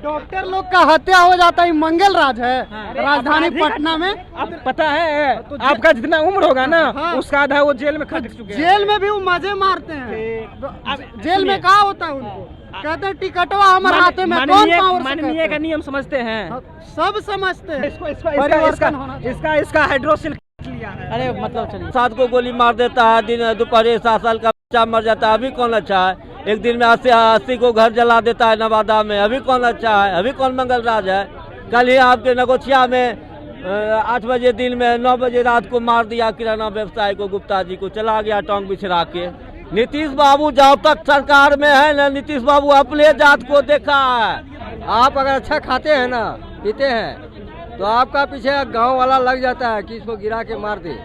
Doctor लोग का हत्या हो जाता है, मंगल राज है। राजधानी पटना में अब पता है आपका जितना उम्र होगा ना उसका आधा वो जेल में खट चुके हैं। जेल में भी वो मजे मारते हैं। जेल में कहा होता है उनको, कहते हैं टिकटवा हमारे हाथे में, कौन पावर से माननीय का नियम समझते हैं, सब समझते हैं। इसका हाइड्रोसिल लिया है। अरे मतलब चलिए, सात को गोली मार देता है, दिन दोपहर 7 साल का बच्चा मर जाता है, अभी कौन अच्छा है? एक दिन में 80 को घर जला देता है नवादा में, अभी कौन अच्छा है? अभी कौन मंगल राज है? कल ही आपके नगोचिया में 8 बजे दिन में 9 बजे रात को मार दिया किराना व्यवसायी को, गुप्ता जी को, चला गया टोंक बिछड़ा के। नीतीश बाबू जब तक सरकार में है ना, नीतीश बाबू अपने जात को देखा है। आप अगर अच्छा खाते हैं ना, पीते हैं, तो आपका पीछे गांव वाला लग जाता है कि इसको गिरा के मार दे,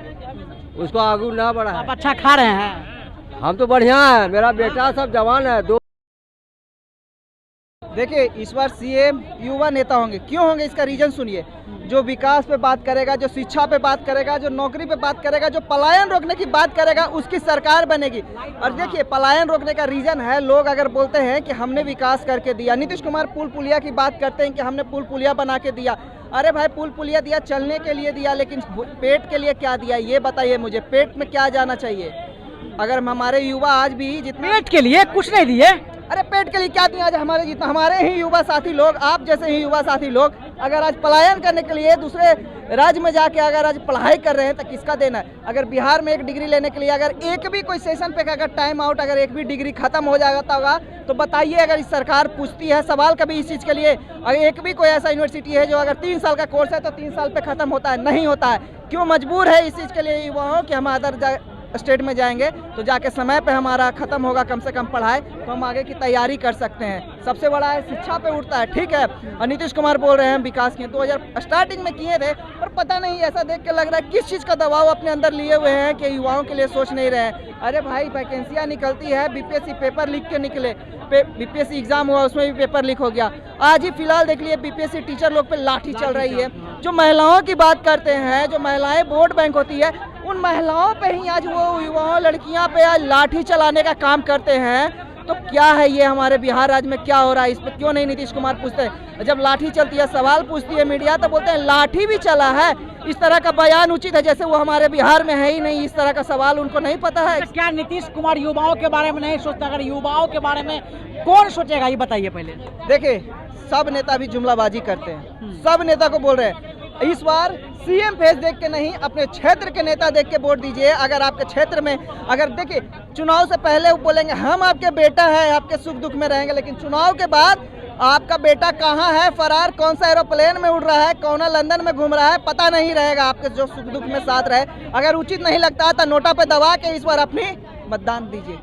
उसको आगू ना बढ़ा। आप अच्छा खा रहे हैं? हम तो बढ़िया है, मेरा बेटा सब जवान है। देखिए इस बार सीएम युवा नेता होंगे। क्यों होंगे इसका रीजन सुनिए। जो विकास पे बात करेगा, जो शिक्षा पे बात करेगा, जो नौकरी पे बात करेगा, जो पलायन रोकने की बात करेगा, उसकी सरकार बनेगी। और देखिए पलायन रोकने का रीजन है, लोग अगर बोलते हैं कि हमने विकास करके दिया, नीतीश कुमार पुल पुलिया की बात करते हैं कि हमने पुल पुलिया बना के दिया। अरे भाई पुल पुलिया दिया चलने के लिए दिया, लेकिन पेट के लिए क्या दिया ये बताइए मुझे। पेट में क्या जाना चाहिए? अगर हमारे युवा आज भी जितने पेट के लिए कुछ नहीं दिए। अरे पेट के लिए क्या दिया? आज हमारे जितना हमारे ही युवा साथी लोग, आप जैसे ही युवा साथी लोग अगर आज पलायन करने के लिए दूसरे राज्य में जाके अगर आज पढ़ाई कर रहे हैं तो किसका देना है? अगर बिहार में एक डिग्री लेने के लिए अगर एक भी कोई सेशन पे अगर टाइम आउट, अगर एक भी डिग्री खत्म हो जाता होगा तो बताइए, अगर इस सरकार पूछती है सवाल कभी इस चीज़ के लिए? अगर एक भी कोई ऐसा यूनिवर्सिटी है जो अगर 3 साल का कोर्स है तो 3 साल पे खत्म होता है? नहीं होता है। क्यों मजबूर है इस चीज़ के लिए युवाओं कि हम अदर स्टेट में जाएंगे तो जाके समय पे हमारा खत्म होगा कम से कम पढ़ाई, तो हम आगे की तैयारी कर सकते हैं। सबसे बड़ा है शिक्षा पे उठता है, ठीक है। और नीतीश कुमार बोल रहे हैं विकास किए, 2000 स्टार्टिंग में किए थे, पर पता नहीं ऐसा देख के लग रहा है किस चीज़ का दबाव अपने अंदर लिए हुए हैं कि युवाओं के लिए सोच नहीं रहे हैं। अरे भाई वैकेंसियाँ निकलती है, बीपीएससी पेपर लिख के निकले, बीपीएससी एग्जाम हुआ उसमें भी पेपर लीक हो गया। आज ही फिलहाल देख लिए बीपीएससी टीचर लोग पे लाठी चल रही है। जो महिलाओं की बात करते हैं, जो महिलाएं वोट बैंक होती है, उन महिलाओं पे ही आज वो युवाओं लड़कियां पे आज लाठी चलाने का काम करते हैं। तो क्या है ये हमारे बिहार राज्य में क्या हो रहा है? इस पर क्यों नहीं नीतीश कुमार पूछते हैं? जब लाठी चलती है, सवाल पूछती है मीडिया, तो बोलते हैं लाठी भी चला है। इस तरह का बयान उचित है जैसे वो हमारे बिहार में है ही नहीं। इस तरह का सवाल उनको नहीं पता है। तो क्या नीतीश कुमार युवाओं के बारे में नहीं सोचता? अगर युवाओं के बारे में कौन सोचेगा ये बताइए पहले। देखिए सब नेता भी जुमलाबाजी करते हैं, सब नेता को बोल रहे हैं इस बार सीएम फेस देख के नहीं, अपने क्षेत्र के नेता देख के वोट दीजिए। अगर आपके क्षेत्र में अगर देखिए चुनाव से पहले वो बोलेंगे हम आपके बेटा है, आपके सुख दुख में रहेंगे, लेकिन चुनाव के बाद आपका बेटा कहाँ है, फरार, कौन सा एरोप्लेन में उड़ रहा है, कौन लंदन में घूम रहा है, पता नहीं रहेगा। आपके जो सुख दुख में साथ रहे, अगर उचित नहीं लगता तो नोटा पे दबा के इस बार अपनी मतदान दीजिए।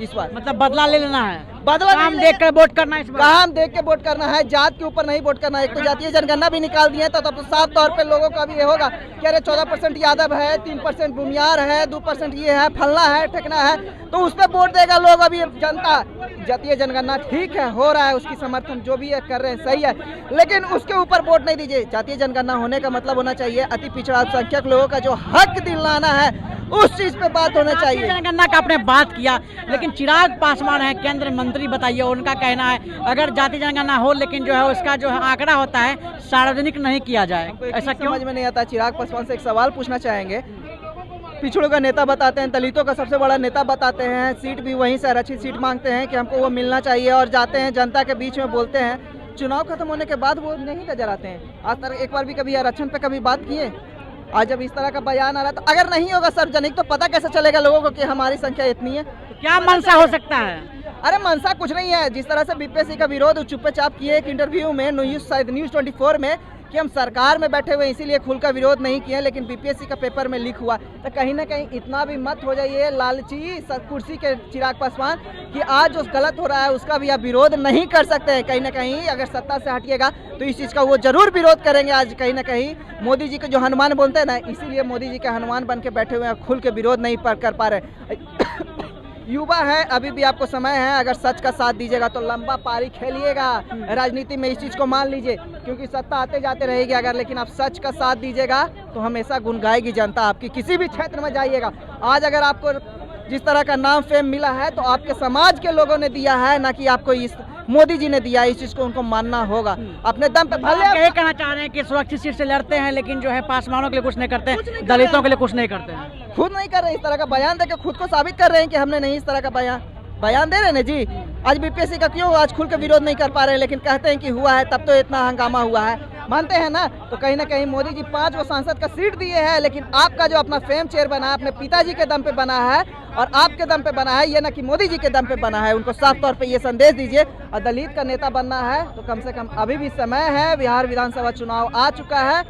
इस बार मतलब बदला ले लेना है, बदला काम देख कर वोट करना है। इस बार काम देख के वोट करना है, जात के ऊपर नहीं वोट करना है। एक तो जातीय जनगणना भी निकाल दिए तो तब तो साफ तौर पे लोगों का भी ये होगा कि अरे 14% यादव है, 3% भूमियार है, 2% ये है, फलना है, ठेकना है, तो उस पर वोट देगा लोग। अभी जनता जातीय जनगणना ठीक है, हो रहा है, उसकी समर्थन जो भी है कर रहे हैं, सही है, लेकिन उसके ऊपर वोट नहीं दीजिए। जातीय जनगणना होने का मतलब होना चाहिए अति पिछड़ा अल्पसंख्यक लोगों का जो हक दिलाना है, उस चीज पे बात होना चाहिए। जनगणना का आपने बात किया, लेकिन चिराग पासवान है केंद्र मंत्री, बताइए उनका कहना है अगर जाति जनगणना हो लेकिन जो है उसका जो आंकड़ा होता है सार्वजनिक नहीं किया जाए। ऐसा क्यों? समझ में नहीं आता। चिराग पासवान से एक सवाल पूछना चाहेंगे। पिछड़ों का नेता बताते हैं, दलितों का सबसे बड़ा नेता बताते हैं, सीट भी वहीं से आरक्षित सीट मांगते हैं कि हमको वो मिलना चाहिए, और जाते हैं जनता के बीच में बोलते हैं। चुनाव खत्म होने के बाद वो नहीं नजर आते हैं। आज तक एक बार भी कभी आरक्षण पे कभी बात किए? आज जब इस तरह का बयान आ रहा है तो अगर नहीं होगा सार्वजनिक तो पता कैसे चलेगा लोगों को कि हमारी संख्या इतनी है? तो क्या मंशा हो सकता है? अरे मनसा कुछ नहीं है। जिस तरह से बीपीएससी का विरोध चुप्पे चाप किए एक इंटरव्यू में न्यूज़ 24 में कि हम सरकार में बैठे हुए इसीलिए खुल का विरोध नहीं किए, लेकिन बीपीएससी का पेपर में लीक हुआ, तो कहीं ना कहीं इतना भी मत हो जाइए लालची कुर्सी के चिराग पासवान कि आज जो गलत हो रहा है उसका भी आप विरोध नहीं कर सकते हैं। कहीं ना कहीं अगर सत्ता से हटिएगा तो इस चीज़ का वो जरूर विरोध करेंगे। आज कहीं ना कहीं मोदी जी के जो हनुमान बोलते हैं ना, इसीलिए मोदी जी के हनुमान बन के बैठे हुए हैं, खुल के विरोध नहीं कर पा रहे। युवा है, अभी भी आपको समय है, अगर सच का साथ दीजिएगा तो लंबा पारी खेलिएगा राजनीति में, इस चीज़ को मान लीजिए, क्योंकि सत्ता आते जाते रहेगी। अगर लेकिन आप सच का साथ दीजिएगा तो हमेशा गुनगाएगी जनता आपकी। किसी भी क्षेत्र में जाइएगा, आज अगर आपको जिस तरह का नाम फेम मिला है तो आपके समाज के लोगों ने दिया है, ना कि आपको इस मोदी जी ने दिया है, इस चीज को उनको मानना होगा अपने दम पे। भले आप यही कहना चाह रहे हैं कि सुरक्षित सीट से लड़ते हैं लेकिन जो है पासवानों के लिए कुछ नहीं करते, दलितों के लिए कुछ नहीं करते हैं। खुद नहीं कर रहे इस तरह का बयान देकर खुद को साबित कर रहे हैं कि हमने नहीं इस तरह का बयान दे रहे हैं जी। आज बीपीएससी का क्यों आज खुल के विरोध नहीं कर पा रहे हैं, लेकिन कहते हैं कि हुआ है तब तो इतना हंगामा हुआ है, मानते हैं ना। तो कहीं ना कहीं मोदी जी 5 सांसद का सीट दिए हैं, लेकिन आपका जो अपना फेम चेयर बना है अपने पिताजी के दम पे बना है और आपके दम पे बना है, ये ना कि मोदी जी के दम पे बना है। उनको साफ तौर पे ये संदेश दीजिए। और दलित का नेता बनना है तो कम से कम अभी भी समय है, बिहार विधानसभा चुनाव आ चुका है,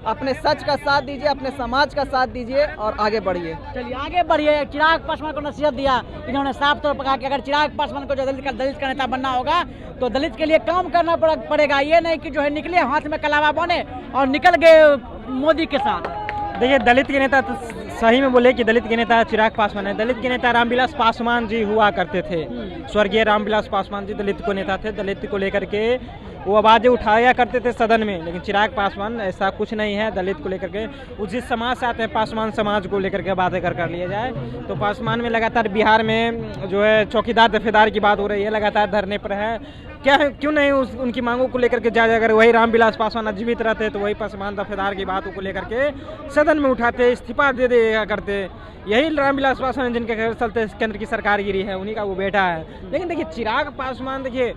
अपने सच का साथ दीजिए, अपने समाज का साथ दीजिए और आगे बढ़िए। चलिए आगे बढ़िए। चिराग पासवान को नसीहत दिया, इन्होंने साफ तौर पर कहा कि अगर चिराग पासवान को जो दलित का नेता बनना होगा तो दलित के लिए काम करना पड़ेगा, ये नहीं कि जो है निकले हाथ में कलावा बने और निकल गए मोदी के साथ। देखिए, दलित के नेता तो सही में बोले कि दलित के नेता चिराग पासवान है। दलित के नेता रामविलास पासवान जी हुआ करते थे, स्वर्गीय रामविलास पासवान जी दलित को नेता थे। दलित को लेकर के वो आवाज़ें उठाया करते थे सदन में, लेकिन चिराग पासवान ऐसा कुछ नहीं है। दलित को लेकर के वो जिस समाज से आते हैं, पासवान समाज को लेकर के बातें कर लिया जाए तो पासवान में लगातार बिहार में जो है चौकीदार दफेदार की बात हो रही है, लगातार धरने पर है। क्या है, क्यों नहीं उनकी मांगों को लेकर के जाए, अगर वही रामविलास पासवान जीवित रहते तो वही पासवान दफेदार की बातों को लेकर के सदन में उठाते, इस्तीफा दे दिया करते। यही रामविलास पासवान जिनके चलते केंद्र की सरकार गिरी है, उन्हीं का वो बेटा है। लेकिन देखिए, चिराग पासवान देखिए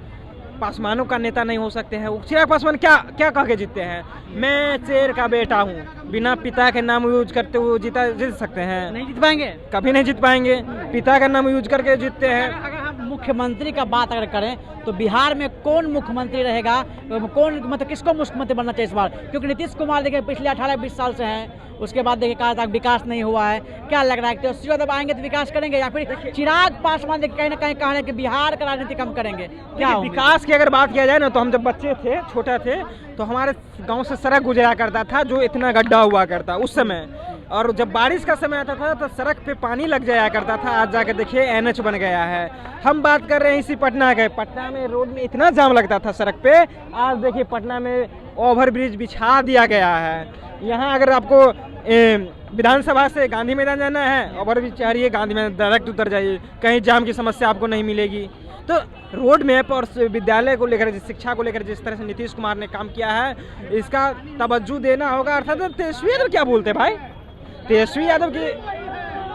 पासवानों का नेता नहीं हो सकते हैं। चिराग पासवान क्या क्या कह के जीतते हैं, मैं शेर का बेटा हूँ, बिना पिता के नाम यूज करते हुए जीत सकते हैं? नहीं जीत पाएंगे, कभी नहीं जीत पाएंगे। पिता का नाम यूज करके जीतते हैं। अगर हम मुख्यमंत्री का बात अगर करें तो बिहार में कौन मुख्यमंत्री रहेगा, कौन मतलब किसको मुख्यमंत्री बनना चाहिए इस बार? क्योंकि नीतीश कुमार देखिए पिछले 18-20 साल से हैं, उसके बाद देखिए कहा तक विकास नहीं हुआ है। क्या लग रहा है कि तेजस्वी यादव आएंगे तो विकास करेंगे या फिर चिराग पासवान कहीं ना कहीं कह रहे हैं कि बिहार का राजनीति कम करेंगे? क्या विकास की अगर बात किया जाए ना, तो हम जब बच्चे थे, छोटे थे, तो हमारे गांव से सड़क गुजरा करता था जो इतना गड्ढा हुआ करता उस समय, और जब बारिश का समय आता था तो सड़क पे पानी लग जाया करता था। आज जाके देखिए एनएच बन गया है। हम बात कर रहे हैं इसी पटना के, पटना में रोड में इतना जाम लगता था सड़क पे, आज देखिए पटना में ओवर ब्रिज बिछा दिया गया है। यहाँ अगर आपको विधानसभा से गांधी मैदान जाना है, ओवर ब्रिज चाहिए, गांधी मैदान डायरेक्ट उतर जाइए, कहीं जाम की समस्या आपको नहीं मिलेगी। तो रोड मैप और विद्यालय को लेकर, शिक्षा को लेकर जिस तरह से नीतीश कुमार ने काम किया है, इसका तवज्जो देना होगा। अर्थात तेजस्वी यादव क्या बोलते हैं भाई, तेजस्वी यादव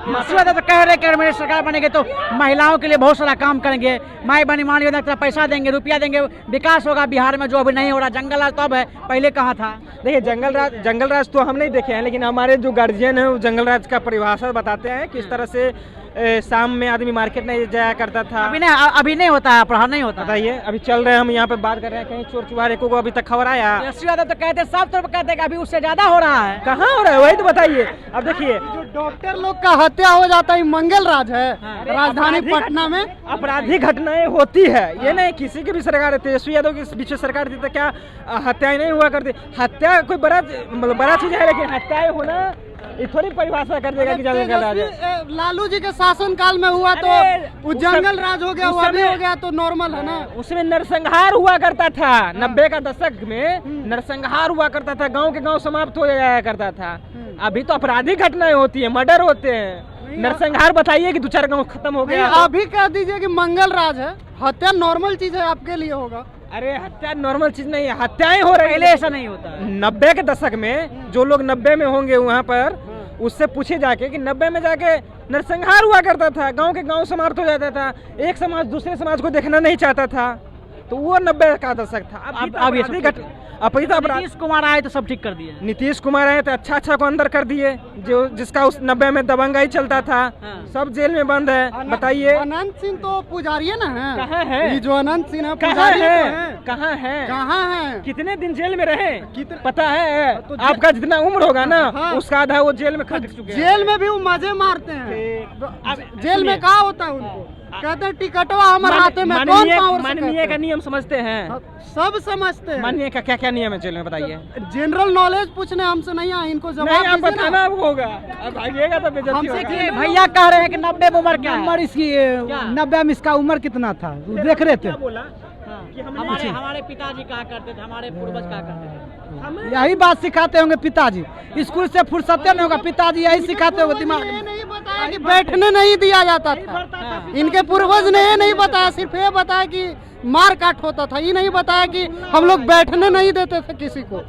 तो कह रहे कि मेरी सरकार बनेगी तो महिलाओं के लिए बहुत सारा काम करेंगे, माई बनी मान योजना, पैसा देंगे, रुपया देंगे, विकास होगा बिहार में जो अभी नहीं हो रहा। जंगल राज तो अब है, पहले कहाँ था? देखिए, जंगल राज तो हम नहीं देखे हैं, लेकिन हमारे जो गार्जियन है वो जंगल राज का परिभाषा बताते हैं, किस तरह से शाम में आदमी मार्केट नहीं जाया करता था। अभी नहीं होता है, अपराध नहीं होता। बताइए, अभी चल रहे हैं, हम यहाँ पे बात कर रहे हैं, कहीं चोर चुहारे को अभी तक खबर आया? तेजस्वी यादव तो कहते हैं, साफ तौर पर कहते हैं कि अभी उससे ज्यादा हो रहा है। कहाँ हो रहा है, वही तो बताइए। अब देखिए, जो डॉक्टर लोग का हत्या हो जाता है मंगल राज है, राजधानी पटना में आपराधिक घटनाएं होती है। ये नहीं किसी की भी सरकार, तेजस्वी यादव की बीच सरकार थी तो क्या हत्याएं नहीं हुआ करती? हत्या कोई बड़ा चीज है, लेकिन हत्याएं होना ये थोड़ी परिभाषा कर देगा कि जंगल राज है। लालू जी के शासन काल में हुआ तो वो जंगल राज हो गया, वो अभी हो गया तो नॉर्मल है ना। उसमें नरसंहार हुआ करता था, 90 का दशक में नरसंहार हुआ करता था, गांव के गांव समाप्त हो जाया करता था। अभी तो आपराधिक घटनाएं होती है, मर्डर होते हैं। नरसंहार बताइए कि 2-4 गांव खत्म हो गया। अभी कह दीजिए कि मंगल राज है, हत्या नॉर्मल चीज है, आपके लिए होगा। अरे हत्या नॉर्मल चीज नहीं है, हत्याएं हो रही है, ऐसा नहीं होता। 90 के दशक में जो लोग 90 में होंगे वहाँ पर, उससे पूछे जाके कि 90 में जाके नरसंहार हुआ करता था, गांव के गांव समाप्त हो जाता था, एक समाज दूसरे समाज को देखना नहीं चाहता था, तो वो 90 का दशक था। अब नीतीश कुमार आए तो सब ठीक कर दिए। नीतीश कुमार आए तो अच्छा को अंदर कर दिए, जो जिसका उस 90 में दबंगाई चलता था, सब जेल में बंद है। बताइए, अनंत सिंह तो पुजारी ना है? कहाँ है? ये जो अनंत सिंह है कहाँ पुजारी है? तो है। कहाँ है? कहाँ है? कितने दिन जेल में रहे पता है? आपका जितना उम्र होगा ना, उसका आधा वो जेल में खट चुके हैं। जेल में भी वो मजे मारते हैं। जेल में क्या होता है उनको? कहते हैं टिकटवा हमारे हाथे में, कौन पावर? माननीय का नियम समझते हैं, सब समझते हैं। माननीय का क्या क्या नियम है जेल में, बताइए। जनरल नॉलेज पूछने हमसे नहीं आए, इनको जवाब नहीं, आप दीजिए ना। बताना होगा, अब आइएगा तो बेइज्जती हमसे होगा। भैया कह रहे हैं कि 90 में उम्र क्या है? उम्र इसकी 90 में इसका उम्र कितना था देख रहे थे? बोला कि हमारे पिताजी कहा करते थे, हमारे पूर्वज कहा करते थे। यही बात सिखाते होंगे पिताजी, स्कूल से फुर्सत नहीं होगा, पिताजी यही सिखाते होंगे दिमाग में। नहीं बताया कि बैठने नहीं दिया जाता था, इनके पूर्वज ने ये नहीं बताया, सिर्फ ये बताया कि मार काट होता था, ये नहीं बताया कि हम लोग बैठने नहीं देते थे किसी को।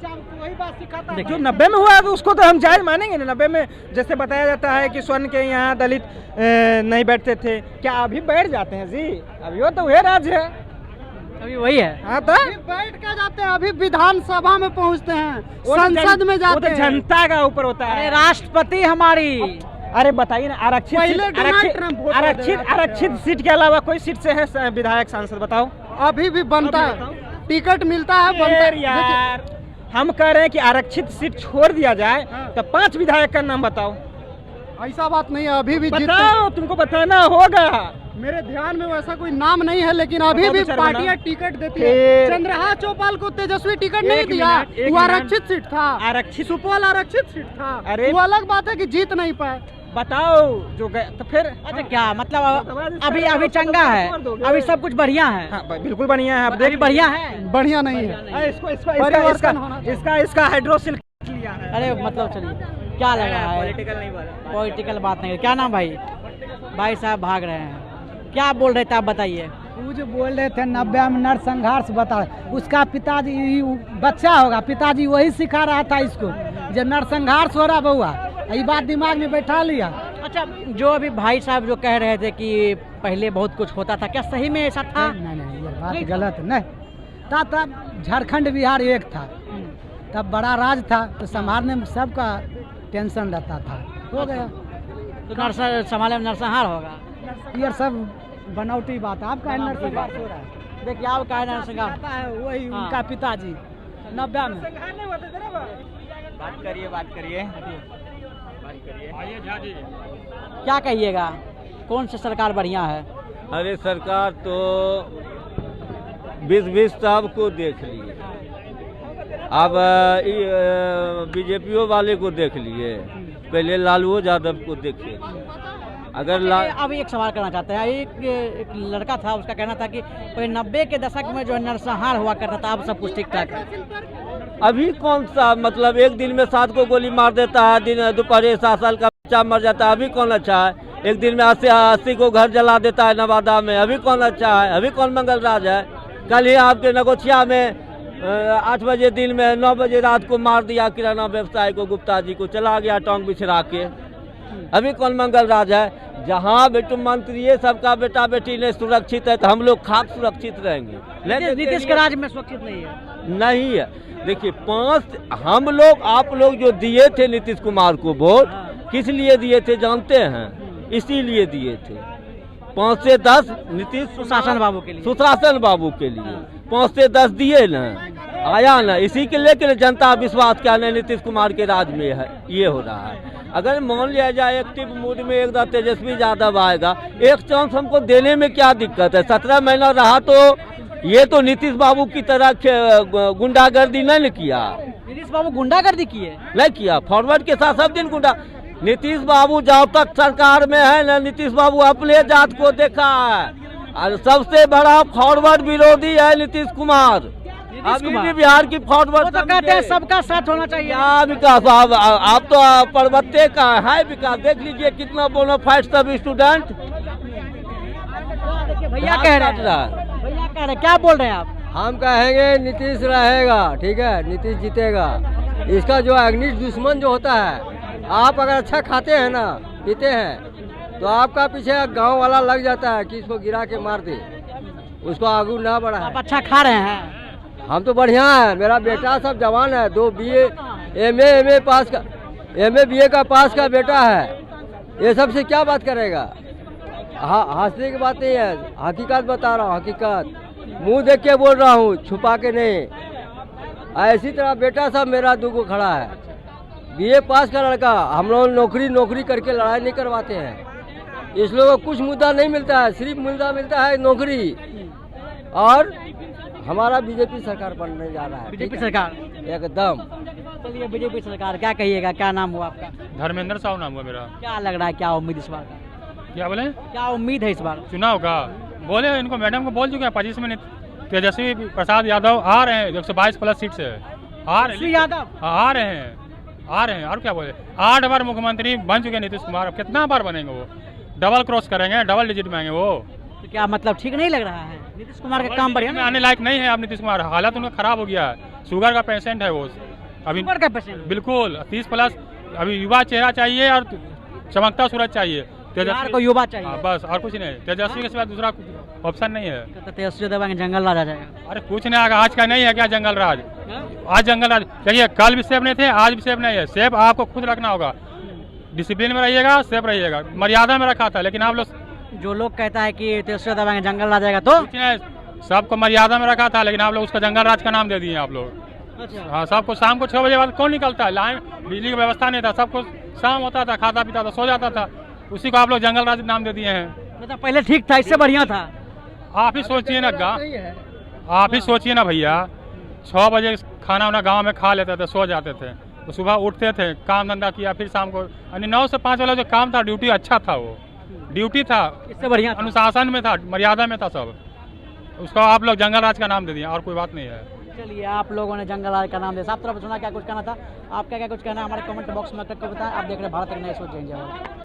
जो 90 में हुआ तो उसको तो हम जायज मानेंगे ना। 90 में जैसे बताया जाता है कि स्वर्ण के यहाँ दलित नहीं बैठते थे, क्या अभी बैठ जाते हैं जी? अभी वो तो वही राज्य है, अभी वही है। हाँ तो अभी बैठ के जाते हैं, अभी विधानसभा में पहुंचते हैं, संसद में वो जाते तो हैं। जनता का ऊपर होता अरे है। राष्ट्रपति हमारी, अरे बताइए ना, आरक्षित पहले सीट- डोनाल्ड आरक्षित ट्रम्प वोट आरक्षित देते थे। आरक्षित सीट के अलावा कोई सीट से है विधायक सांसद? बताओ। अभी भी बनता अभी है, टिकट मिलता है, बनता फिर है। यार हम कह रहे हैं कि आरक्षित सीट छोड़ दिया जाए, हाँ। तो 5 विधायक का नाम बताओ। ऐसा बात नहीं है, अभी भी जीतते बताओ, तुमको बताना होगा। मेरे ध्यान में वैसा कोई नाम नहीं है, लेकिन अभी बताओ भी तो चलो ना। पार्टियां टिकट देती है। फिर- चंद्रहास चौपाल को तेजस्वी टिकट नहीं एक दिया, मिनट, एक वो मिनट। आरक्षित सीट था। आरक्षित सुपौल आरक्षित सीट था, अरे- वो अलग बात है कि जीत नहीं पाए। बताओ जो गए तो फिर। अच्छा क्या मतलब अभी अभी चंगा है, अभी सब कुछ बढ़िया है। हाँ बिल्कुल बढ़िया है। आप अभी देख बढ़िया है। बढ़िया नहीं है। अरे इसका परिवर्तन होना चाहिए। इसका हाइड्रोसिल लिया है। अरे मतलब चलिए, क्या लग रहा है? पॉलिटिकल नहीं बोला। पॉलिटिकल बात नहीं। क्या नाम भाई? भाई साहब भाग रहे हैं, क्या बोल रहे थे आप बताइए। वो जो बोल रहे थे 90 में नरसंहार से बता, उसका पिताजी बच्चा होगा, पिताजी वही सिखा रहा था इसको, जब नरसंहार से हो रहा बउआ, ये बात दिमाग में बैठा लिया। अच्छा, जो अभी भाई साहब जो कह रहे थे कि पहले बहुत कुछ होता था, क्या सही में ऐसा था? नहीं, ये बात गलत है। नहीं तब झारखंड बिहार एक था, तब बड़ा राज था, तो संभालने में सबका टेंशन रहता था, हो गया। तो संभाले में नरसंहार होगा। ये सब बनावटी बात है। आपका नरसंहार हो रहा है, देखिए आप कह रहे हैं नरसंहार। कहता है वही हाँ। उनका पिताजी 90 में। बात करिए। क्या कहिएगा, कौन सी सरकार बढ़िया है? अरे सरकार तो 20-20 सबको देख लिए, अब बीजेपी वाले को देख लिए, पहले लालू यादव को देखिए। अगर अभी एक सवाल करना चाहते हैं। एक लड़का था, उसका कहना था कि 90 के दशक में जो नरसंहार हुआ करता था, अब सब कुछ ठीक ठाक है। अभी कौन सा मतलब एक दिन में 7 को गोली मार देता है, दिन दोपहर 7 साल का बच्चा मर जाता है, अभी कौन अच्छा है? एक दिन में 80 को घर जला देता है नवादा में, अभी कौन अच्छा है? अभी कौन मंगल राज है? कल ही आपके नगोचिया में 8 बजे दिन में 9 बजे रात को मार दिया किराना व्यवसायी को, गुप्ता जी को, चला गया टोंक बिछड़ा के, अभी कौन मंगल राज है? जहाँ बेटू मंत्री है, सबका बेटा बेटी नहीं सुरक्षित है, तो हम लोग खाक सुरक्षित रहेंगे। नीतीश के राज में सुरक्षित नहीं है। नहीं है। देखिए 5 हम लोग आप लोग जो दिए थे नीतीश कुमार को वोट, किस लिए दिए थे जानते हैं? इसीलिए दिए थे 5 से 10 नीतीश सुशासन बाबू के लिए। सुशासन बाबू के लिए 5 से 10 दिए ना, आया ना, इसी के लेकर जनता विश्वास क्या नहीं नीतीश कुमार के राज में है, ये हो रहा है। अगर मान लिया जाए एक्टिव मूड में एकदम तेजस्वी यादव आएगा, एक चांस हमको देने में क्या दिक्कत है? 17 महीना रहा तो ये तो नीतीश बाबू की तरह गुंडागर्दी नहीं किया। नीतीश बाबू गुंडागर्दी किए? नहीं किया, फॉरवर्ड के साथ सब दिन गुंडा। नीतीश बाबू जब तक सरकार में है ना, नीतीश बाबू अपने जात को देखा है, और सबसे बड़ा फॉरवर्ड विरोधी है नीतीश कुमार। अभी भी बिहार की फॉरवर्ड तो कहते हैं सबका साथ होना चाहिए। क्या विकास? आप तो पर्वते का है विकास, देख लीजिए कितना बोनाफाइड सब स्टूडेंट भैया कह रहे हैं, भैया कह रहे हैं, क्या बोल रहे हैं आप? हम कहेंगे नीतीश रहेगा, ठीक है, नीतीश जीतेगा। इसका जो अग्निश दुश्मन जो होता है, आप अगर अच्छा खाते हैं ना, पीते हैं, तो आपका पीछे गांव वाला लग जाता है कि इसको गिरा के मार दे, उसको आगू ना बढ़ा। आप अच्छा खा रहे हैं? हम तो बढ़िया है, मेरा बेटा सब जवान है, 2 BA MA पास का, MA BA का पास का बेटा है, ये सबसे क्या बात करेगा? हंसने की बात नहीं है, हकीकत बता रहा हूँ, हकीकत मुंह देख के बोल रहा हूँ, छुपा के नहीं। ऐसी तरह बेटा सब मेरा 2 को खड़ा है, BA पास का लड़का। हम लोग नौकरी करके लड़ाई नहीं करवाते हैं, इस लोगों को कुछ मुद्दा नहीं मिलता है, सिर्फ मुद्दा मिलता है नौकरी। और हमारा बीजेपी सरकार बनने जा रहा है, बीजेपी सरकार एकदम। चलिए, बीजेपी सरकार। क्या कहिएगा, क्या नाम हुआ आपका? धर्मेंद्र साहू नाम हुआ मेरा। क्या लग रहा है, क्या उम्मीद इस बार? क्या बोले? क्या उम्मीद है इस बार चुनाव का? बोले इनको, मैडम को बोल चुके हैं 25 में तेजस्वी प्रसाद यादव आ रहे हैं, 122+ सीट से आ रहे हैं। यादव आ रहे हैं। और क्या बोले, 8 बार मुख्यमंत्री बन चुके हैं नीतीश कुमार, अब कितना बार बनेंगे वो? डबल क्रॉस करेंगे, डबल डिजिट में आएंगे वो। तो क्या मतलब ठीक नहीं लग रहा है? नीतीश कुमार का काम बढ़िया में ना? आने लायक नहीं है अब नीतीश कुमार, हालत उनका खराब हो गया है। शुगर का पेशेंट है वो अभी, शुगर का पेशेंट? बिल्कुल 30+। अभी युवा चेहरा चाहिए और चमकता सूरज चाहिए। बिहार को युवा चाहिए। हाँ, बस और कुछ नहीं। तेजस्वी के सिवा दूसरा ऑप्शन नहीं है। कहते तेजस्वी देवांगे जंगल राज आ जाएगा। अरे कुछ नहीं आएगा, आज का नहीं है क्या जंगल राज? हाँ? आज जंगल राज देखिए, कल भी सेफ नहीं थे, आज भी सेफ नहीं है। सेफ आपको खुद रखना होगा, डिसिप्लिन में रहिएगा, सेफ रहिएगा। मर्यादा में रखा था, लेकिन आप लोग जो लोग कहता है कि तेजस्वी देवांगे जंगल राज आएगा तो कुछ नहीं, सबको मर्यादा में रखा था, लेकिन आप लोग उसका जंगल राज का नाम दे दिए आप लोग। अच्छा। हाँ, सबको शाम को 6 बजे बाद कौन निकलता है? लाइन बिजली की व्यवस्था नहीं था, सबको शाम होता था, खाता पीता था, सो जाता था, उसी को आप लोग जंगल राज नाम दे दिए हैं। मतलब पहले ठीक था, इससे बढ़िया था। आप ही सोचिए ना आप ही सोचिए ना भैया, 6 बजे खाना वाना गाँव में खा लेते थे, सो जाते थे, तो सुबह उठते थे, काम धंधा किया, फिर शाम को 9 से 5 वाला जो काम था, ड्यूटी अच्छा था, वो ड्यूटी था, इससे बढ़िया था। अनुशासन में था, मर्यादा में था सब। उसको आप लोग जंगल राज का नाम दे दिए, और कोई बात नहीं है। चलिए, आप लोगों ने जंगल राज का नाम दिया। साफ तरफ सुना क्या कुछ कहना था, आपका क्या कुछ कहना है हमारे कमेंट बॉक्स में करके बताएं। आप देख रहे हैं भारत एक नई सोच। जय हिंद, जय भारत।